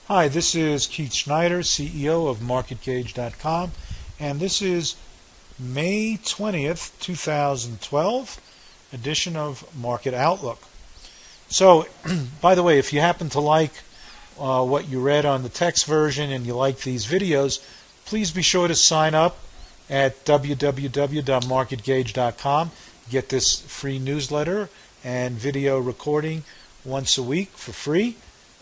Hi, this is Keith Schneider, CEO of MarketGauge.com, and this is May 20th, 2012 edition of Market Outlook. So, by the way, if you happen to like what you read on the text version and you like these videos, please be sure to sign up at www.marketgauge.com. Get this free newsletter and video recording once a week for free.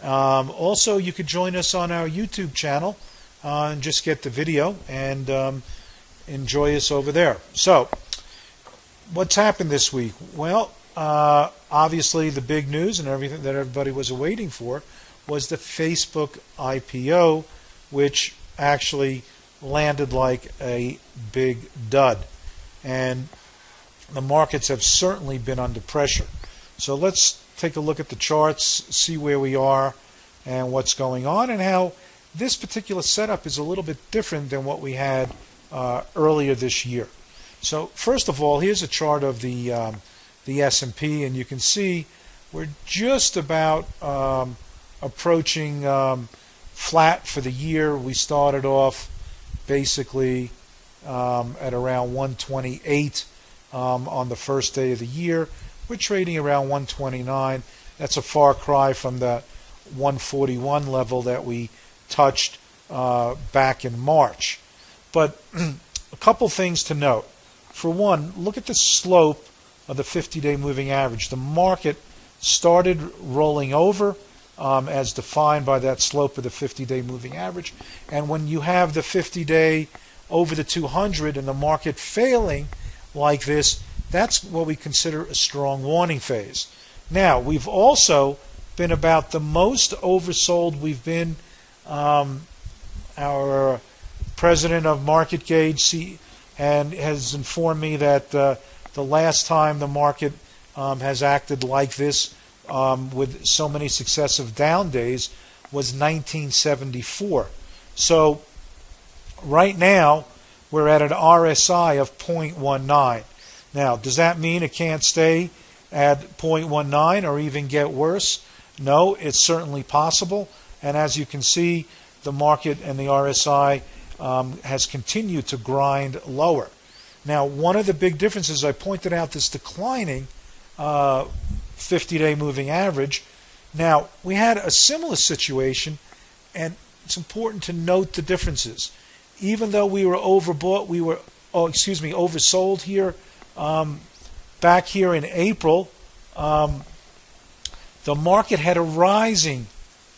Also, you could join us on our YouTube channel and just get the video and enjoy us over there. So, what's happened this week? Well, obviously the big news and everything that everybody was waiting for was the Facebook IPO, which actually landed like a big dud. And the markets have certainly been under pressure. So let's take a look at the charts, see where we are and what's going on, and how this particular setup is a little bit different than what we had earlier this year. So first of all, here's a chart of the S&P, and you can see we're just about approaching flat for the year. We started off basically at around 128 on the first day of the year. We're trading around 129. That's a far cry from the 141 level that we touched back in March. But a couple things to note. For one, look at the slope of the 50-day moving average. The market started rolling over as defined by that slope of the 50-day moving average. And when you have the 50-day over the 200 and the market failing like this, that's what we consider a strong warning phase. Now, we've also been about the most oversold we've been. Our president of MarketGauge and has informed me that the last time the market has acted like this with so many successive down days was 1974. So right now we're at an RSI of 0.19. Now, does that mean it can't stay at 0.19 or even get worse? No, it's certainly possible. And as you can see, the market and the RSI has continued to grind lower. Now, one of the big differences, I pointed out this declining 50-day moving average. Now, we had a similar situation, and it's important to note the differences. Even though we were overbought, oversold here, back here in April, the market had a rising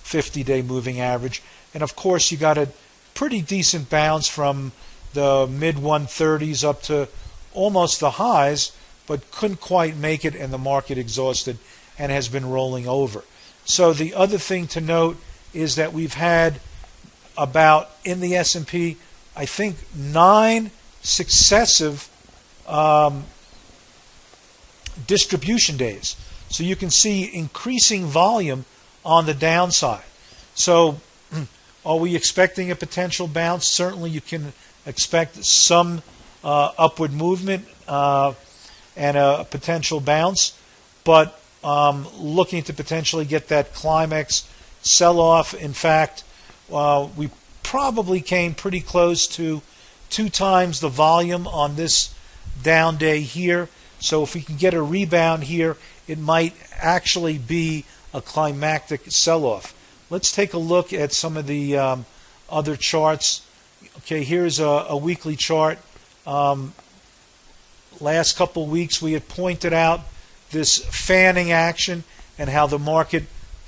50-day moving average, and of course you got a pretty decent bounce from the mid-130s up to almost the highs, but couldn't quite make it, and the market exhausted and has been rolling over. So the other thing to note is that we've had about, in the S&P, I think 9 successive distribution days. So you can see increasing volume on the downside. So are we expecting a potential bounce? Certainly you can expect some upward movement and a potential bounce, but looking to potentially get that climax sell-off. In fact, we probably came pretty close to 2 times the volume on this down day here. So if we can get a rebound here, it might actually be a climactic sell-off. Let's take a look at some of the other charts. Okay, here's a weekly chart. Last couple weeks we had pointed out this fanning action and how the market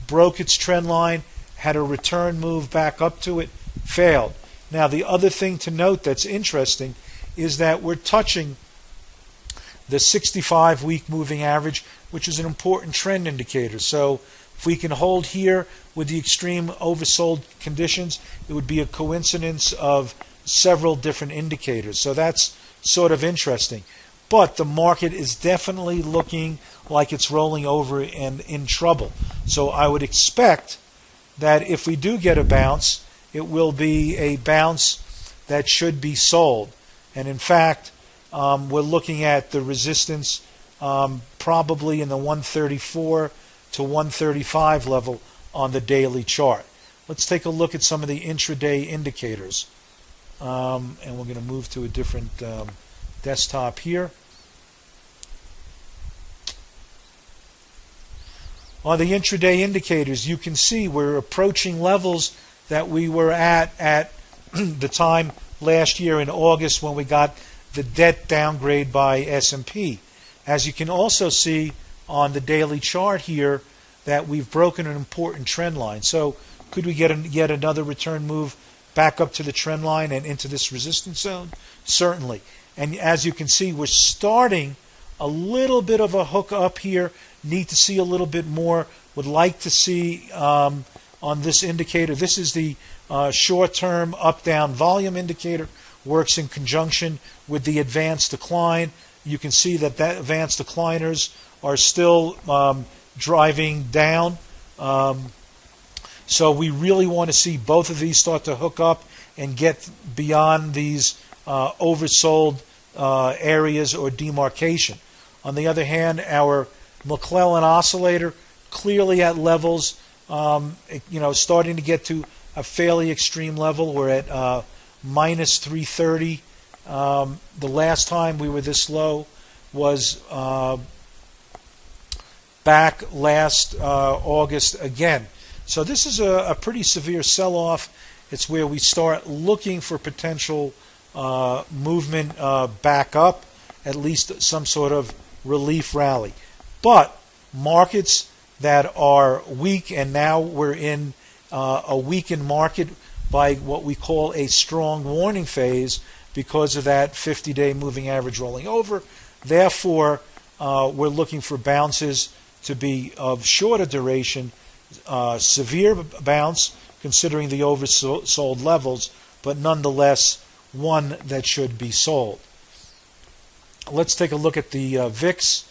broke its trend line, had a return move back up to it, failed. Now, the other thing to note that's interesting is that we're touching the 65-week moving average, which is an important trend indicator. So if we can hold here with the extreme oversold conditions, it would be a coincidence of several different indicators. So that's sort of interesting. But the market is definitely looking like it's rolling over and in trouble. So I would expect that if we do get a bounce, it will be a bounce that should be sold. And in fact, we're looking at the resistance probably in the 134 to 135 level on the daily chart. let's take a look at some of the intraday indicators. And we're going to move to a different desktop here. On the intraday indicators, you can see we're approaching levels that we were at the time last year in August when we got the debt downgrade by S&P. As you can also see on the daily chart here that we've broken an important trend line. So could we get yet another return move back up to the trend line and into this resistance zone? Certainly. And as you can see, we're starting a little bit of a hook up here. Need to see a little bit more. Would like to see on this indicator. This is the short-term up-down volume indicator. Works in conjunction with the advanced decline. You can see that advanced decliners are still driving down. So we really want to see both of these start to hook up and get beyond these oversold areas or demarcation. On the other hand, our McClellan oscillator clearly at levels, starting to get to a fairly extreme level. We're at minus 330. The last time we were this low was back last August again. So this is a pretty severe sell-off. It's where we start looking for potential movement back up, at least some sort of relief rally. But markets that are weak, and now we're in a weakened market by what we call a strong warning phase because of that 50-day moving average rolling over. Therefore, we're looking for bounces to be of shorter duration, severe bounce considering the oversold levels, but nonetheless one that should be sold. Let's take a look at the VIX.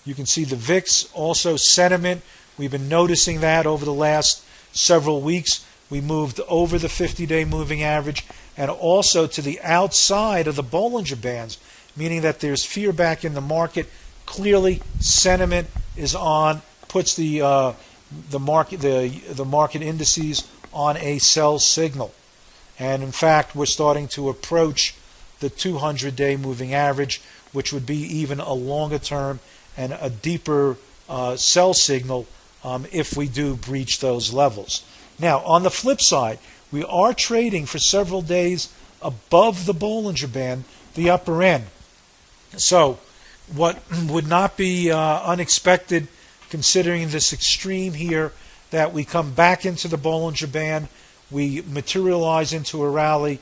You can see the VIX, also sentiment. We've been noticing that over the last several weeks. We moved over the 50-day moving average and also to the outside of the Bollinger Bands, meaning that there's fear back in the market. Clearly, sentiment is on, puts the market indices on a sell signal. And in fact, we're starting to approach the 200-day moving average, which would be even a longer term and a deeper sell signal if we do breach those levels. Now, on the flip side, we are trading for several days above the Bollinger Band, the upper end. So what would not be unexpected, considering this extreme here, that we come back into the Bollinger Band, we materialize into a rally.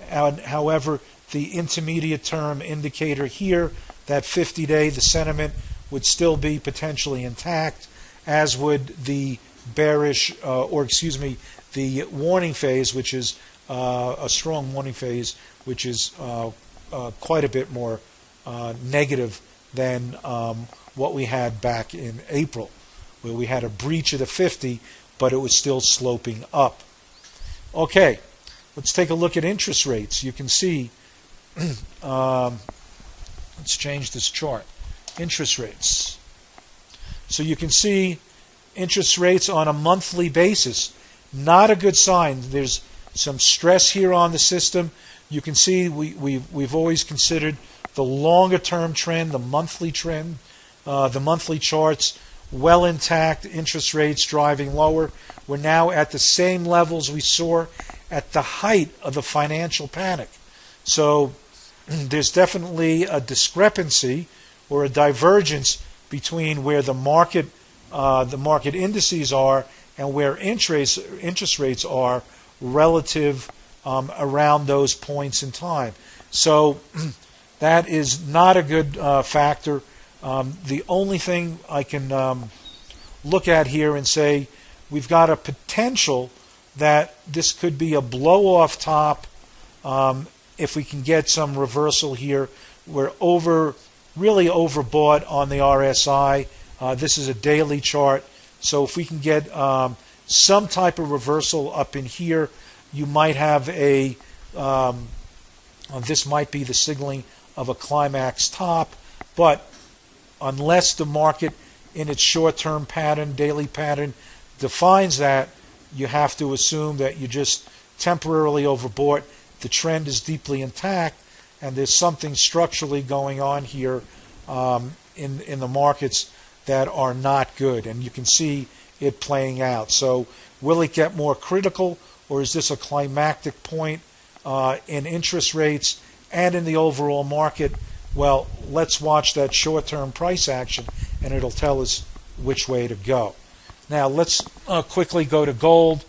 However, the intermediate term indicator here, that 50-day, the sentiment would still be potentially intact, as would the bearish, the warning phase, which is a strong warning phase, which is quite a bit more negative than what we had back in April, where we had a breach of the 50, but it was still sloping up. Okay, let's take a look at interest rates. You can see, let's change this chart. Interest rates. So you can see interest rates on a monthly basis. Not a good sign. There's some stress here on the system. You can see we've always considered the longer term trend, the monthly trend, the monthly charts well intact, interest rates driving lower. We're now at the same levels we saw at the height of the financial panic. So there's definitely a discrepancy or a divergence between where the market indices are and where interest rates are relative around those points in time. So that is not a good factor. The only thing I can look at here and say we've got a potential that this could be a blow-off top if we can get some reversal here. We're really overbought on the RSI. This is a daily chart. So if we can get some type of reversal up in here, you might have this might be the signaling of a climax top. But unless the market in its short-term pattern, daily pattern, defines that, you have to assume that you just temporarily overbought. The trend is deeply intact, and there's something structurally going on here in the markets that are not good, and you can see it playing out. So will it get more critical, or is this a climactic point in interest rates and in the overall market? Well, let's watch that short-term price action, and it'll tell us which way to go. Now let's quickly go to gold.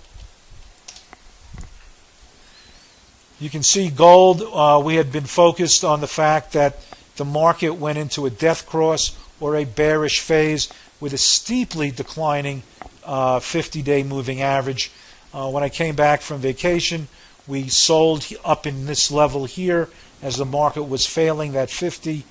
You can see gold, we had been focused on the fact that the market went into a death cross or a bearish phase with a steeply declining 50-day moving average. When I came back from vacation, we sold up in this level here as the market was failing that 50,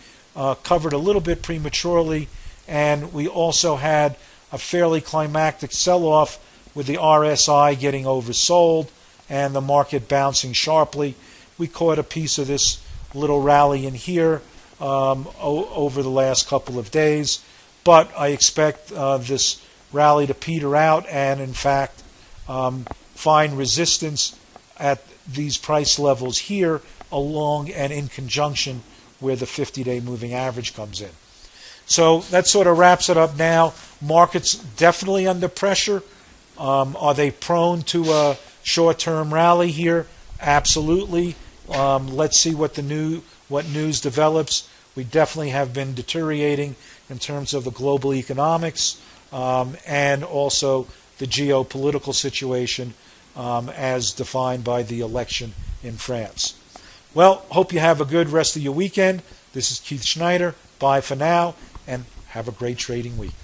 covered a little bit prematurely, and we also had a fairly climactic sell-off with the RSI getting oversold and the market bouncing sharply. We caught a piece of this little rally in here over the last couple of days, but I expect this rally to peter out and, in fact, find resistance at these price levels here along and in conjunction where the 50-day moving average comes in. So that sort of wraps it up now. Markets definitely under pressure. Are they prone to a short-term rally here? Absolutely. Let's see what news develops. We definitely have been deteriorating in terms of the global economics and also the geopolitical situation as defined by the election in France. Well, hope you have a good rest of your weekend. This is Keith Schneider. Bye for now, and have a great trading week.